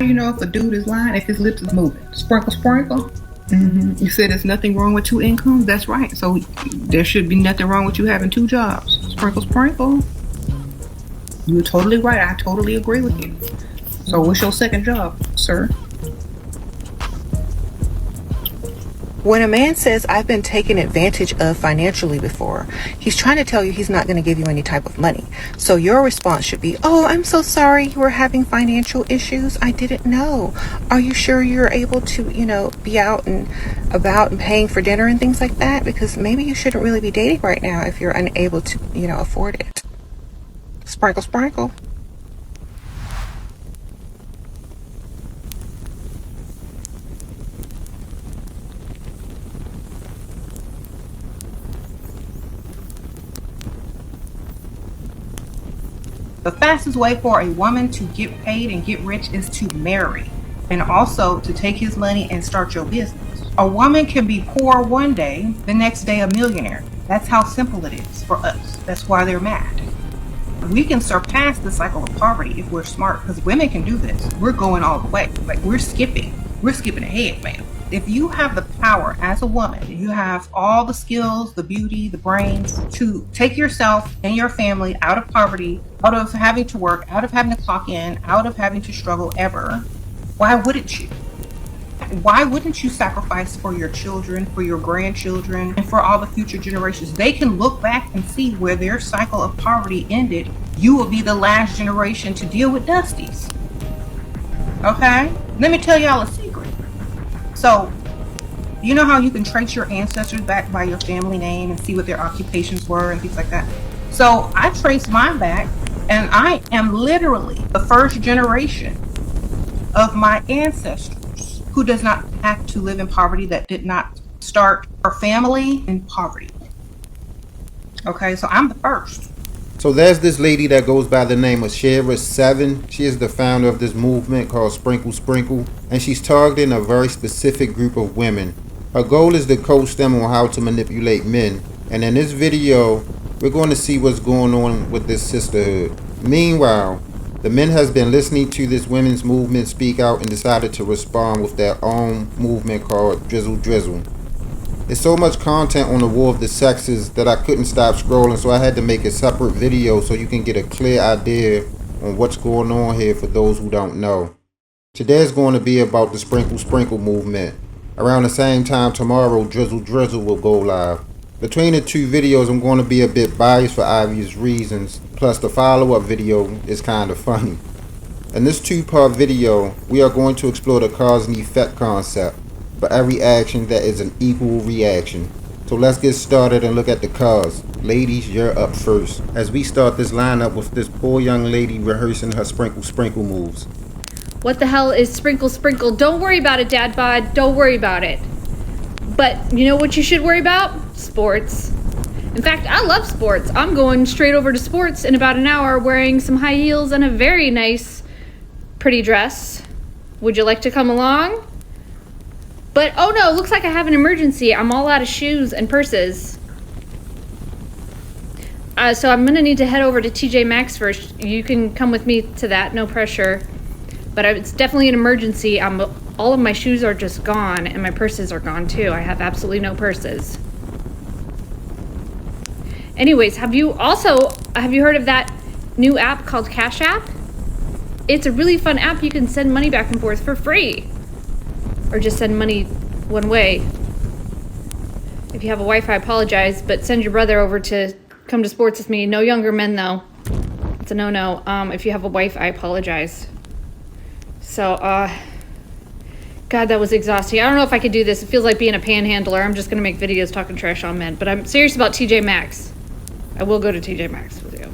You know if a dude is lying if his lips is moving. Sprinkle, sprinkle. You said there's nothing wrong with 2 incomes. That's right. So there should be nothing wrong with you having 2 jobs. Sprinkle, sprinkle. You're totally right. I totally agree with you. So what's your second job, sir? When a man says, I've been taken advantage of financially before, he's trying to tell you he's not going to give you any type of money. So your response should be, oh, I'm so sorry you were having financial issues. I didn't know. Are you sure you're able to, be out and about and paying for dinner and things like that? Because maybe you shouldn't really be dating right now if you're unable to, afford it. Sprinkle, sprinkle. The fastest way for a woman to get paid and get rich is to marry, and also to take his money and start your business. A woman can be poor one day, the next day a millionaire. That's how simple it is for us. That's why they're mad. We can surpass the cycle of poverty if we're smart, because women can do this. We're going all the way. Like we're skipping ahead, man. If you have the power as a woman, you have all the skills, the beauty, the brains to take yourself and your family out of poverty, out of having to work, out of having to clock in, out of having to struggle ever, why wouldn't you? Why wouldn't you sacrifice for your children, for your grandchildren, and for all the future generations? They can look back and see where their cycle of poverty ended. You will be the last generation to deal with Dusties. Okay? Let me tell y'all a secret. So, you know how you can trace your ancestors back by your family name and see what their occupations were and things like that? So, I traced mine back, and I am literally the first generation of my ancestors who does not have to live in poverty, that did not start our family in poverty. Okay, so I'm the first. So there's this lady that goes by the name of Shera Seven. She is the founder of this movement called Sprinkle Sprinkle, and she's targeting a very specific group of women. Her goal is to coach them on how to manipulate men, and in this video we're going to see what's going on with this sisterhood. Meanwhile, the men has been listening to this women's movement speak out and decided to respond with their own movement called Drizzle Drizzle. There's so much content on the war of the sexes that I couldn't stop scrolling, so I had to make a separate video so you can get a clear idea on what's going on here for those who don't know. Today is going to be about the Sprinkle Sprinkle movement. Around the same time tomorrow, Drizzle Drizzle will go live. Between the 2 videos, I'm going to be a bit biased for obvious reasons, plus the follow-up video is kind of funny. In this 2-part video, we are going to explore the cause and effect concept. For every action, there is an equal reaction. So let's get started and look at the cause. Ladies, you're up first, as we start this lineup with this poor young lady rehearsing her Sprinkle Sprinkle moves. What the hell is Sprinkle Sprinkle? Don't worry about it, Dad Bod. Don't worry about it. But you know what you should worry about? Sports. In fact, I love sports. I'm going straight over to sports in about an hour wearing some high heels and a very nice, pretty dress. Would you like to come along? But, oh no, looks like I have an emergency. I'm all out of shoes and purses. So I'm going to need to head over to TJ Maxx first. You can come with me to that, no pressure. But it's definitely an emergency. All of my shoes are just gone, and my purses are gone too. I have absolutely no purses. Anyways, have you heard of that new app called Cash App? It's a really fun app. You can send money back and forth for free. Or just send money one way. If you have a wife, I apologize, but send your brother over to come to sports with me. No younger men, though. It's a no-no. If you have a wife, I apologize. So, God, that was exhausting. I don't know if I could do this. It feels like being a panhandler. I'm just going to make videos talking trash on men. But I'm serious about TJ Maxx. I will go to TJ Maxx with you.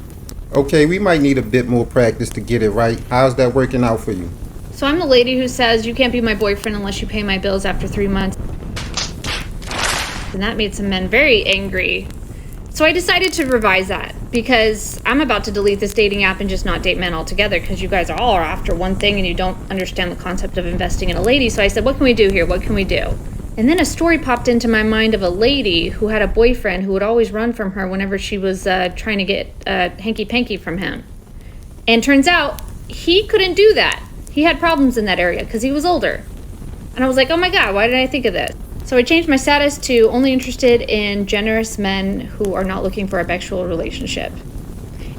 Okay, we might need a bit more practice to get it right. How's that working out for you? So I'm the lady who says you can't be my boyfriend unless you pay my bills after 3 months. And that made some men very angry. So I decided to revise that because I'm about to delete this dating app and just not date men altogether because you guys are all after one thing and you don't understand the concept of investing in a lady. So I said, what can we do here? What can we do? And then a story popped into my mind of a lady who had a boyfriend who would always run from her whenever she was trying to get hanky-panky from him. And turns out he couldn't do that. He had problems in that area because he was older. And I was like, oh my God, why did I think of this? So I changed my status to only interested in generous men who are not looking for a sexual relationship.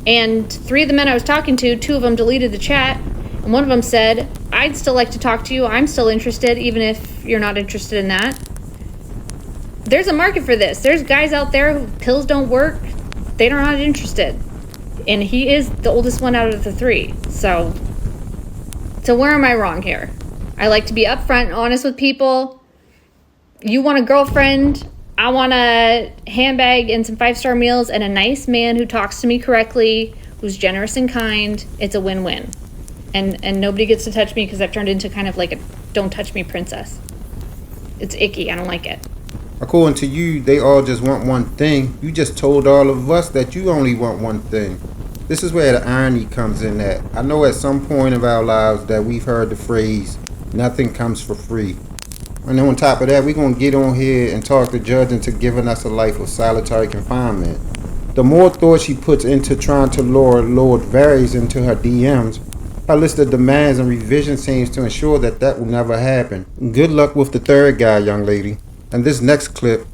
And 3 of the men I was talking to, 2 of them deleted the chat. And one of them said, I'd still like to talk to you. I'm still interested, even if you're not interested in that. There's a market for this. There's guys out there who pills don't work. They're not interested. And he is the oldest one out of the 3. So where am I wrong here? I like to be upfront and honest with people. You want a girlfriend. I want a handbag and some 5-star meals and a nice man who talks to me correctly, who's generous and kind. It's a win-win. And nobody gets to touch me because I've turned into kind of like a don't touch me princess. It's icky. I don't like it. According to you, they all just want one thing. You just told all of us that you only want one thing. This is where the irony comes in at. I know at some point of our lives that we've heard the phrase, nothing comes for free. And on top of that, we're going to get on here and talk the judge into giving us a life of solitary confinement. The more thought she puts into trying to lure Lord Varys into her DMs, her list of demands and revision seems to ensure that that will never happen. Good luck with the third guy, young lady. And this next clip,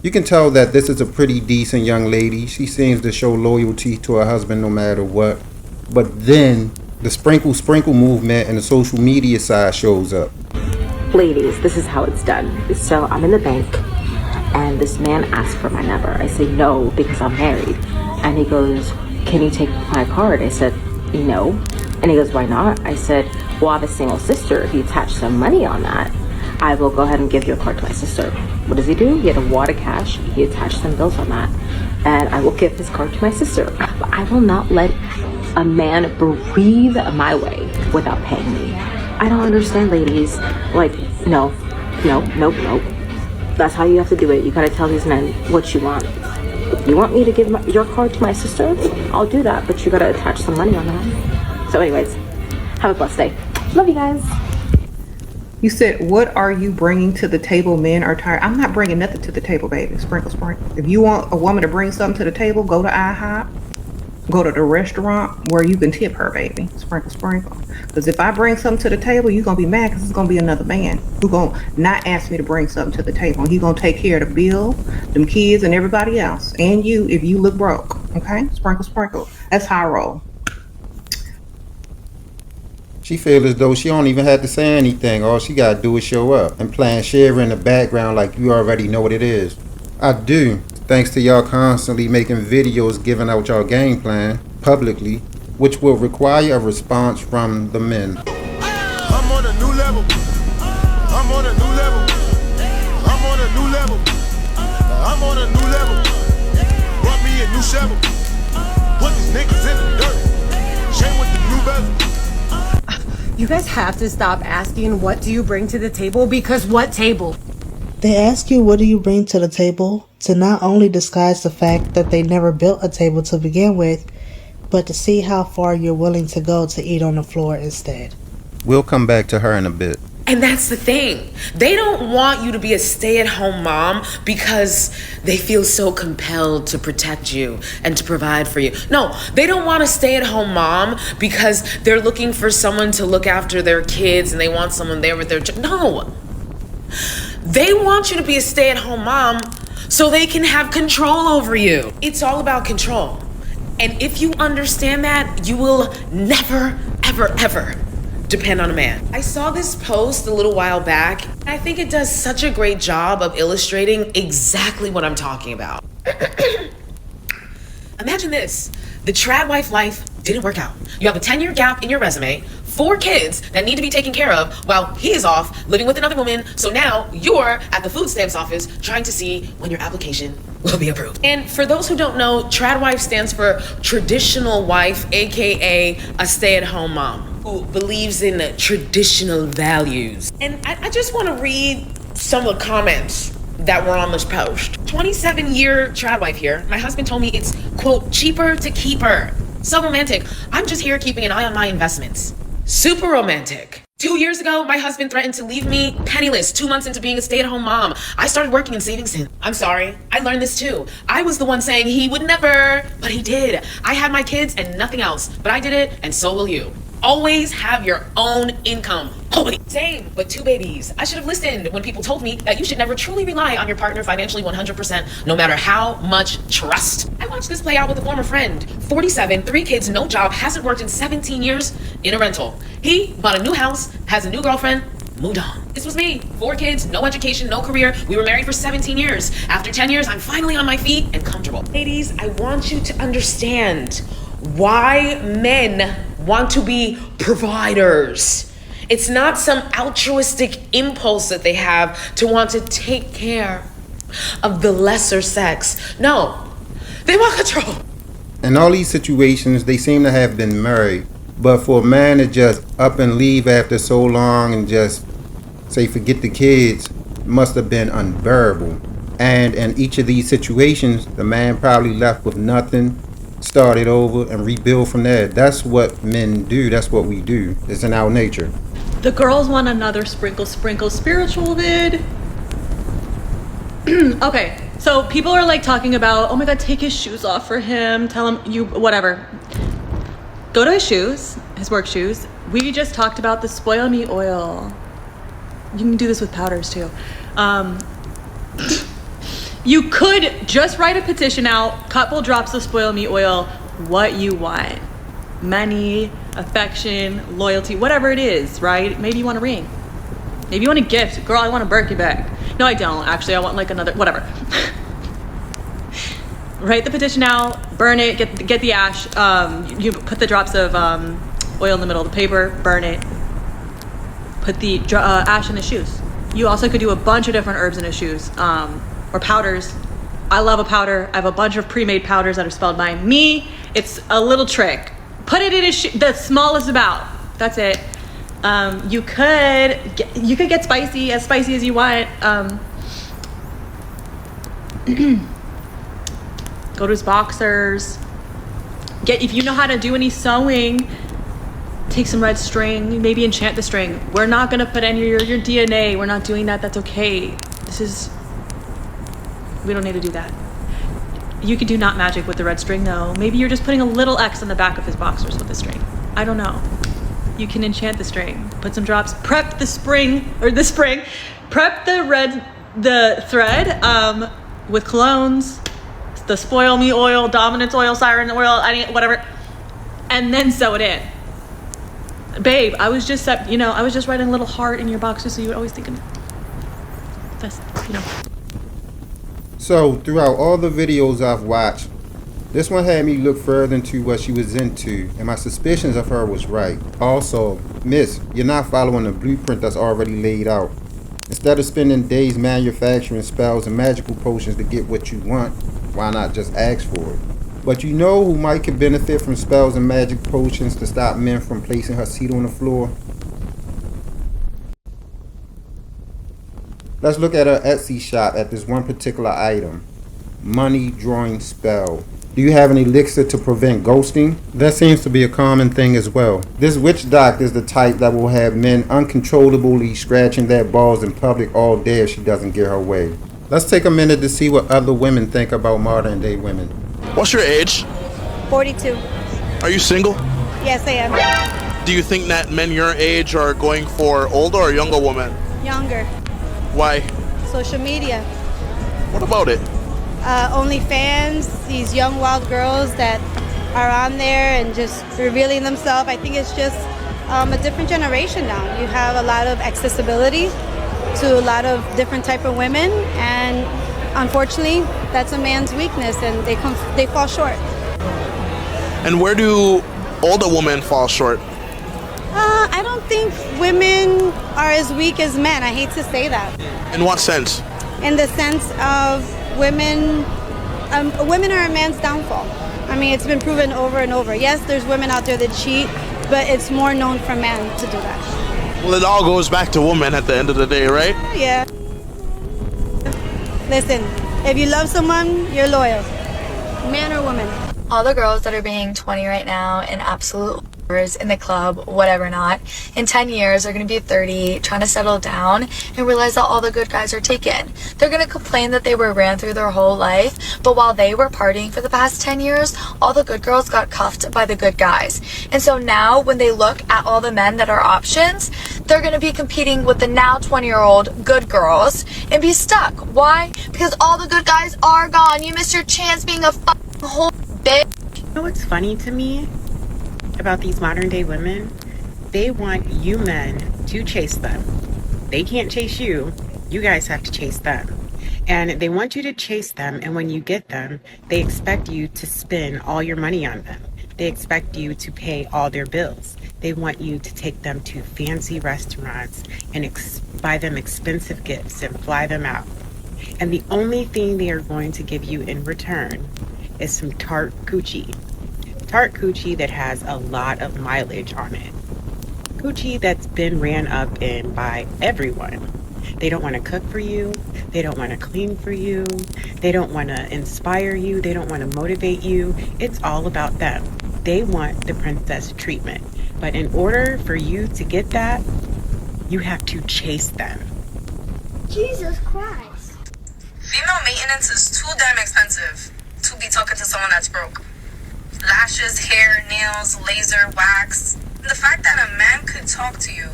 you can tell that this is a pretty decent young lady. She seems to show loyalty to her husband no matter what. But then, the sprinkle movement and the social media side shows up. Ladies, this is how it's done. So I'm in the bank and this man asked for my number. I say no because I'm married. And he goes, can you take my card? I said, no. And he goes, why not? I said, well, I have a single sister. If you attach some money on that, I will go ahead and give your card to my sister. What does he do? He had a wad of cash. He attached some bills on that. And I will give his card to my sister. But I will not let a man breathe my way without paying me. I don't understand, ladies. Like, no. That's how you have to do it. You gotta tell these men what you want. You want me to give your card to my sister? I'll do that, but you gotta attach some money on that. So anyways, have a blessed day. Love you guys. You said, what are you bringing to the table? Men are tired. I'm not bringing nothing to the table, baby. Sprinkle. If you want a woman to bring something to the table, go to IHOP. Go to the restaurant where you can tip her, baby. Sprinkle. Because if I bring something to the table, you're going to be mad because it's going to be another man who's going to not ask me to bring something to the table. And he's going to take care of the bill, them kids, and everybody else. And you, if you look broke. Okay? Sprinkle. That's how I roll. She feels as though she don't even have to say anything. All she got to do is show up and playing Shera in the background like you already know what it is. I do. Thanks to y'all constantly making videos giving out y'all game plan publicly, which will require a response from the men. I'm on a new level. I'm on a new level. I'm on a new level. I'm on a new level. Brought me a new shovel. Put these niggas in the dirt. Chain with the new bezel. You guys have to stop asking what do you bring to the table, because what table? They ask you what do you bring to the table to not only disguise the fact that they never built a table to begin with, but to see how far you're willing to go to eat on the floor instead. We'll come back to her in a bit. And that's the thing. They don't want you to be a stay-at-home mom because they feel so compelled to protect you and to provide for you. No, they don't want a stay-at-home mom because they're looking for someone to look after their kids and they want someone there with their No. They want you to be a stay-at-home mom so they can have control over you. It's all about control. And if you understand that, you will never, ever, ever depend on a man. I saw this post a little while back, and I think it does such a great job of illustrating exactly what I'm talking about. Imagine this. The trad wife life didn't work out. You have a 10-year gap in your resume, 4 kids that need to be taken care of while he is off living with another woman. So now you're at the food stamps office trying to see when your application will be approved. And for those who don't know, trad wife stands for traditional wife, aka a stay-at-home mom who believes in traditional values. And I just want to read some of the comments that were on this post. 27-year trad wife here. My husband told me it's, quote, cheaper to keep her. So romantic. I'm just here keeping an eye on my investments. Super romantic. 2 years ago, my husband threatened to leave me penniless 2 months into being a stay-at-home mom. I started working and saving since. I'm sorry. I learned this too. I was the one saying he would never, but he did. I had my kids and nothing else, but I did it and so will you. Always have your own income. Always. Same, but 2 babies. I should have listened when people told me that you should never truly rely on your partner financially 100%, no matter how much trust. I watched this play out with a former friend. 47, 3 kids, no job, hasn't worked in 17 years in a rental. He bought a new house, has a new girlfriend, moved on. This was me. 4 kids, no education, no career. We were married for 17 years. After 10 years, I'm finally on my feet and comfortable. Ladies, I want you to understand why men want to be providers. It's not some altruistic impulse that they have to want to take care of the lesser sex. No, they want control. In all these situations, they seem to have been married. But for a man to just up and leave after so long and just say forget the kids must have been unbearable. And in each of these situations, the man probably left with nothing, started over and rebuild from there. That's what men do. That's what we do. It's in our nature. The girls want another sprinkle spiritual vid. Okay, so people are like talking about, oh my god, take his shoes off for him, tell him you whatever. Go to his shoes, his work shoes. We just talked about the spoil me oil. You can do this with powders too. You could just write a petition out, couple drops of spoil me oil, what you want. Money, affection, loyalty, whatever it is, right? Maybe you want a ring. Maybe you want a gift. Girl, I want a Birkin bag. No, I don't. Actually, I want like another, whatever. Write the petition out, burn it, get the ash. You put the drops of oil in the middle of the paper, burn it. Put the ash in his shoes. You also could do a bunch of different herbs in his shoes, or powders. I love a powder. I have a bunch of pre-made powders that are spelled by me. It's a little trick. Put it in his shoe, the smallest amount. That's it. You could get spicy as you want. Go to his boxers. If you know how to do any sewing, take some red string, maybe enchant the string. We're not gonna put any of your DNA. We're not doing that. That's okay. We don't need to do that. You could do not magic with the red string though. Maybe you're just putting a little X on the back of his boxers with the string. I don't know. You can enchant the string. Put some drops. Prep the spring. Prep the thread with colognes, the spoil me oil, dominance oil, siren oil, whatever, and then sew it in. Babe, I was just writing a little heart in your boxers so you would always think of this, So throughout all the videos I've watched, this one had me look further into what she was into, and my suspicions of her was right. Also, miss, you're not following the blueprint that's already laid out. Instead of spending days manufacturing spells and magical potions to get what you want, why not just ask for it? But you know who might could benefit from spells and magic potions to stop men from placing her seat on the floor? Let's look at her Etsy shop at this one particular item. Money drawing spell. Do you have an elixir to prevent ghosting? That seems to be a common thing as well. This witch doctor is the type that will have men uncontrollably scratching their balls in public all day if she doesn't get her way. Let's take a minute to see what other women think about modern day women. What's your age? 42. Are you single? Yes, I am. Do you think that men your age are going for older or younger women? Younger. Why? Social media. What about it? OnlyFans, these young wild girls that are on there and just revealing themselves. I think it's just a different generation now. You have a lot of accessibility to a lot of different type of women, and unfortunately that's a man's weakness, and they fall short. And where do older women fall short? I don't think women are as weak as men. I hate to say that. In what sense? In the sense of women are a man's downfall. I mean, it's been proven over and over. Yes, there's women out there that cheat, but it's more known for men to do that. Well, it all goes back to women at the end of the day, right? Yeah. Listen, if you love someone, you're loyal. Man or woman. All the girls that are being 20 right now in absolute in the club, whatever not. In 10 years, they're going to be 30, trying to settle down, and realize that all the good guys are taken. They're going to complain that they were ran through their whole life, but while they were partying for the past 10 years, all the good girls got cuffed by the good guys. And so now, when they look at all the men that are options, they're going to be competing with the now 20-year-old good girls and be stuck. Why? Because all the good guys are gone. You missed your chance being a fucking whole bitch. You know what's funny to me about these modern day women? They want you men to chase them. They can't chase you. You guys have to chase them. And they want you to chase them, and when you get them, they expect you to spend all your money on them. They expect you to pay all their bills. They want you to take them to fancy restaurants and buy them expensive gifts and fly them out. And the only thing they are going to give you in return is some tart coochie. Tart coochie that has a lot of mileage on it. Coochie that's been ran up in by everyone. They don't want to cook for you. They don't want to clean for you. They don't want to inspire you. They don't want to motivate you. It's all about them. They want the princess treatment. But in order for you to get that, you have to chase them. Jesus Christ. Female maintenance is too damn expensive to be talking to someone that's broke. Lashes, hair, nails, laser, wax. And the fact that a man could talk to you,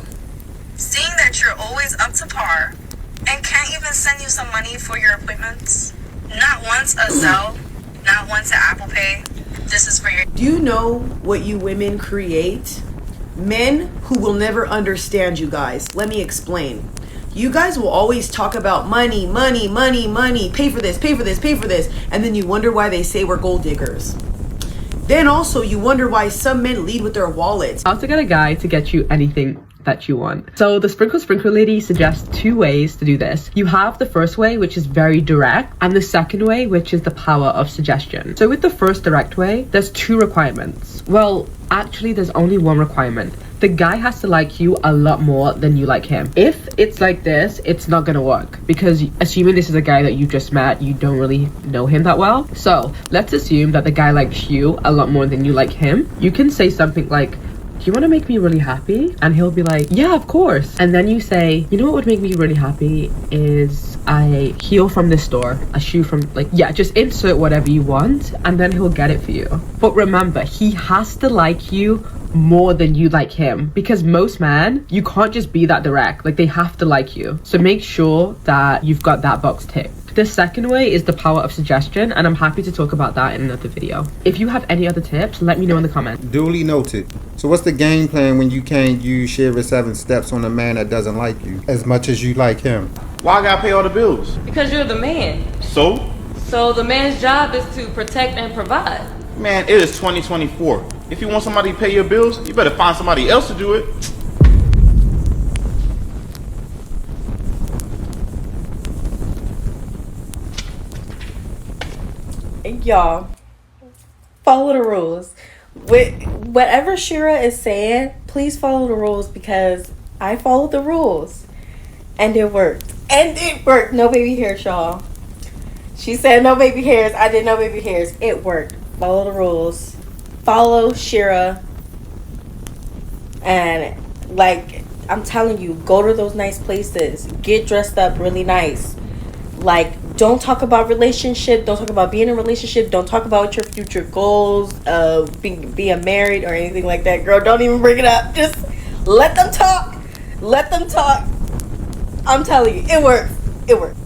seeing that you're always up to par, and can't even send you some money for your appointments. Not once a Zelle, not once an Apple Pay. This is for your... Do you know what you women create? Men who will never understand you guys. Let me explain. You guys will always talk about money, money, money, money, pay for this, pay for this, pay for this, and then you wonder why they say we're gold diggers. Then also you wonder why some men lead with their wallets. How to get a guy to get you anything that you want. So the Sprinkle Lady suggests 2 ways to do this. You have the first way, which is very direct, and the second way, which is the power of suggestion. So with the first direct way, there's 2 requirements. Well, actually there's only 1 requirement. The guy has to like you a lot more than you like him. If it's like this, it's not gonna work, because assuming this is a guy that you just met, you don't really know him that well. So let's assume that the guy likes you a lot more than you like him. You can say something like, do you want to make me really happy? And he'll be like, yeah, of course. And then you say, you know what would make me really happy is a heel from this store, a shoe from, like, yeah, just insert whatever you want, and then he'll get it for you. But remember, he has to like you more than you like him, because most men, you can't just be that direct. Like, they have to like you. So make sure that you've got that box ticked. The second way is the power of suggestion, and I'm happy to talk about that in another video. If you have any other tips, let me know in the comments. Duly noted. So what's the game plan when you can't use Shera 7 steps on a man that doesn't like you as much as you like him? Why I gotta pay all the bills? Because you're the man. So? So the man's job is to protect and provide. Man, it is 2024. If you want somebody to pay your bills, you better find somebody else to do it. Y'all, follow the rules. Whatever Shera is saying, please follow the rules, because I followed the rules and it worked. And it worked. No baby hairs, y'all. She said no baby hairs. I did no baby hairs. It worked. Follow the rules. Follow Shera. And like, I'm telling you, go to those nice places. Get dressed up really nice. Like, don't talk about relationship. Don't talk about being in a relationship. Don't talk about your future goals of being married or anything like that. Girl, don't even bring it up. Just let them talk. Let them talk. I'm telling you, it works. It works.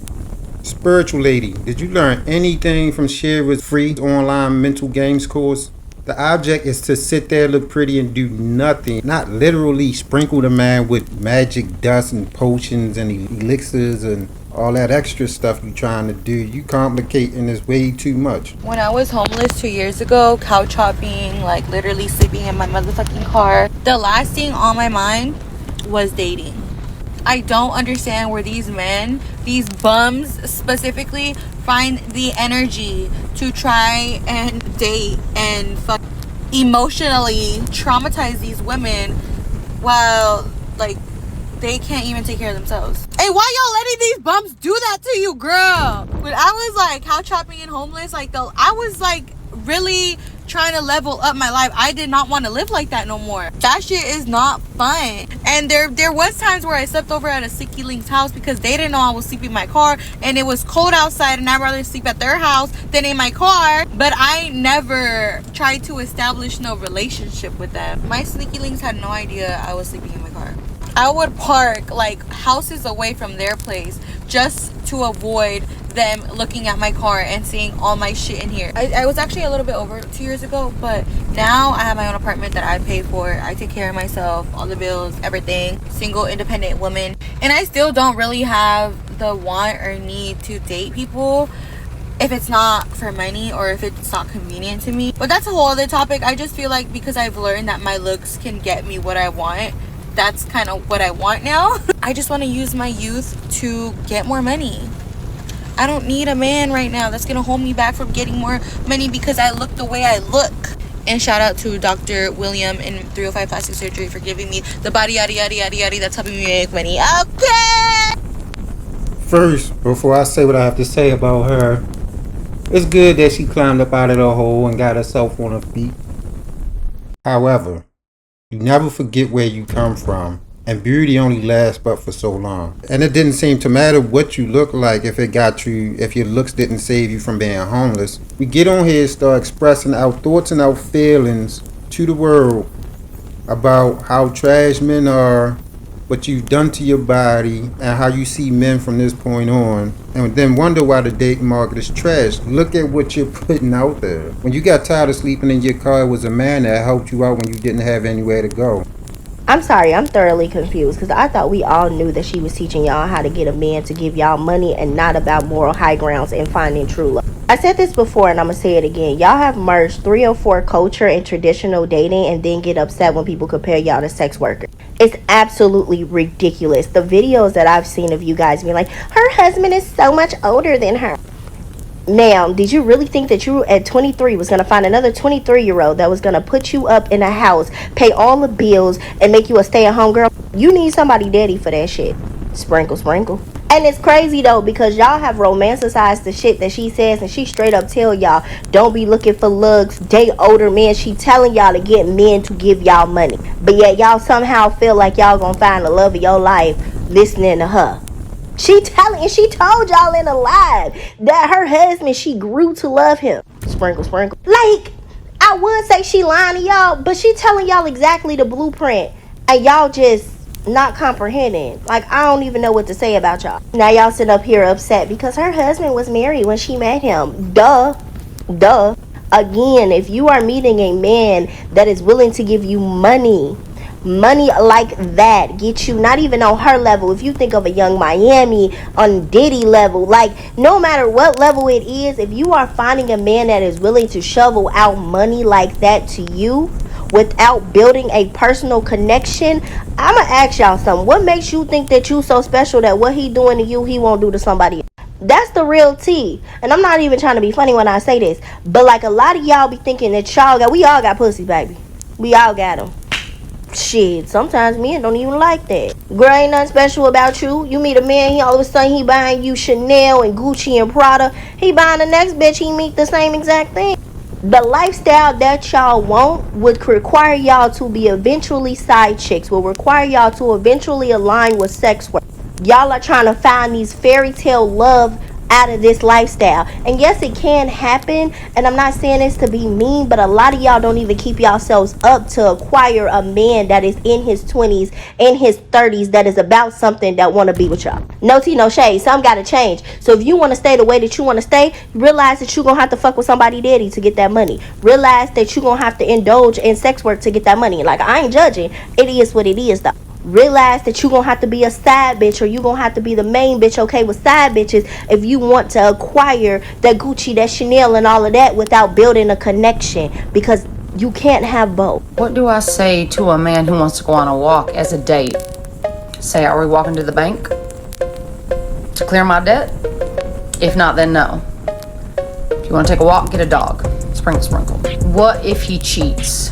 Spiritual Lady, did you learn anything from Shera's free online mental games course? The object is to sit there, look pretty, and do nothing. Not literally sprinkle the man with magic dust and potions and elixirs and all that extra stuff you trying to do. You complicating this way too much. When I was homeless 2 years ago, couch hopping, like literally sleeping in my motherfucking car, the last thing on my mind was dating. I don't understand where these men, these bums specifically, find the energy to try and date and emotionally traumatize these women while, like, they can't even take care of themselves. Hey, why y'all letting these bums do that to you, girl? When I was like couch hopping and homeless, like, I was like really trying to level up my life. I did not want to live like that no more. That shit is not fun. And there was times where I slept over at a Sicky Link's house because they didn't know I was sleeping in my car, and it was cold outside, and I'd rather sleep at their house than in my car. But I never tried to establish no relationship with them. My Sneaky Links had no idea I was sleeping in my car. I would park like houses away from their place just to avoid them looking at my car and seeing all my shit in here. I was actually a little bit over 2 years ago, but now I have my own apartment that I pay for. I take care of myself, all the bills, everything. Single, independent woman. And I still don't really have the want or need to date people if it's not for money or if it's not convenient to me. But that's a whole other topic. I just feel like because I've learned that my looks can get me what I want, that's kind of what I want now. I just want to use my youth to get more money. I don't need a man right now that's gonna hold me back from getting more money because I look the way I look. And shout out to Dr. William in 305 Plastic Surgery for giving me the body yaddy yaddy yaddy yaddy that's helping me make money. Okay. First, before I say what I have to say about her, it's good that she climbed up out of the hole and got herself on her feet. However, you never forget where you come from, and beauty only lasts but for so long. And it didn't seem to matter what you look like if your looks didn't save you from being homeless. We get on here and start expressing our thoughts and our feelings to the world about how trash men are, what you've done to your body, and how you see men from this point on, and then wonder why the dating market is trash. Look at what you're putting out there. When you got tired of sleeping in your car, it was a man that helped you out when you didn't have anywhere to go. I'm sorry, I'm thoroughly confused because I thought we all knew that she was teaching y'all how to get a man to give y'all money and not about moral high grounds and finding true love. I said this before and I'm going to say it again. Y'all have merged 304 culture and traditional dating and then get upset when people compare y'all to sex workers. It's absolutely ridiculous. The videos that I've seen of you guys being like, her husband is so much older than her. Ma'am, did you really think that you at 23 was going to find another 23-year-old that was going to put you up in a house, pay all the bills, and make you a stay-at-home girl? You need somebody daddy for that shit. Sprinkle, sprinkle. And it's crazy though because y'all have romanticized the shit that she says, and she straight up tell y'all don't be looking for looks, date older men. She telling y'all to get men to give y'all money, but yet y'all somehow feel like y'all gonna find the love of your life listening to her. She told y'all in a live that her husband, she grew to love him. Sprinkle, sprinkle. Like, I would say she lying to y'all, but she telling y'all exactly the blueprint, and y'all just not comprehending. Like, I don't even know what to say about y'all. Now y'all sit up here upset because her husband was married when she met him. Duh. Again, if you are meeting a man that is willing to give you money like that, get you not even on her level. If you think of a Young Miami on Diddy level, like no matter what level it is, if you are finding a man that is willing to shovel out money like that to you without building a personal connection, I'ma ask y'all something. What makes you think that you so special that what he doing to you he won't do to somebody else? That's the real tea. And I'm not even trying to be funny when I say this, but like a lot of y'all be thinking that we all got pussies, baby. We all got them. Shit, sometimes men don't even like that. Girl, ain't nothing special about you. You meet a man, he all of a sudden he buying you Chanel and Gucci and Prada. He buying the next bitch, he meet the same exact thing. The lifestyle that y'all want would require y'all to be eventually side chicks, will require y'all to eventually align with sex work. Y'all are trying to find these fairy tale love out of this lifestyle, and yes, it can happen, and I'm not saying this to be mean, but a lot of y'all don't even keep yourselves up to acquire a man that is in his 20s, in his 30s, that is about something, that want to be with y'all. No tea, no shade. Some gotta change. So if you want to stay the way that you want to stay, realize that you're gonna have to fuck with somebody daddy to get that money. Realize that you're gonna have to indulge in sex work to get that money. Like, I ain't judging. It is what it is though. Realize that you're gonna have to be a side bitch, or you're gonna have to be the main bitch, okay, with side bitches, if you want to acquire that Gucci, that Chanel, and all of that without building a connection, because you can't have both. What do I say to a man who wants to go on a walk as a date? Say, are we walking to the bank to clear my debt? If not, then no. If you want to take a walk, get a dog. Sprinkle, sprinkle. What if he cheats?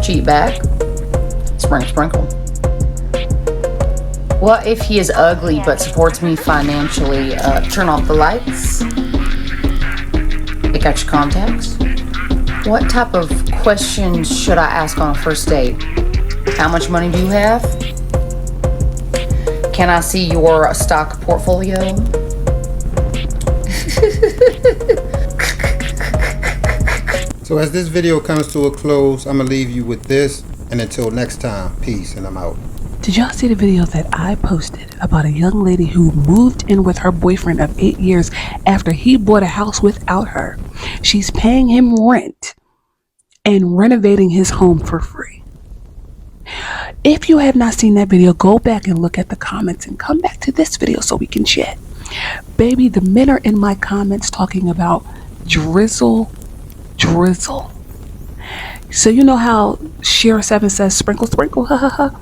Cheat back. Sprinkle, sprinkle. What if he is ugly but supports me financially? Turn off the lights. Pick out your contacts. What type of questions should I ask on a first date? How much money do you have? Can I see your stock portfolio? So as this video comes to a close, I'm gonna leave you with this, and until next time, peace, and I'm out. Did y'all see the video that I posted about a young lady who moved in with her boyfriend of 8 years after he bought a house without her? She's paying him rent and renovating his home for free. If you have not seen that video, go back and look at the comments and come back to this video so we can chat. Baby, the men are in my comments talking about Drizzle Drizzle. So you know how Shera 7 says sprinkle sprinkle, ha ha ha.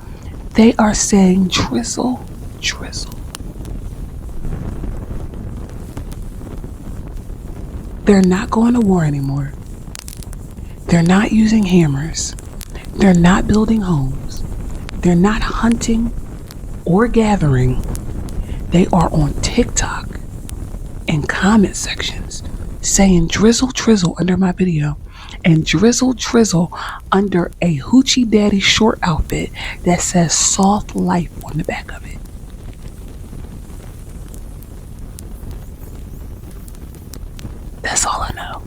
They are saying drizzle drizzle. They're not going to war anymore. They're not using hammers. They're not building homes. They're not hunting or gathering. They are on TikTok and comment sections saying drizzle drizzle under my video and drizzle drizzle under a hoochie daddy short outfit that says soft life on the back of it. That's all I know.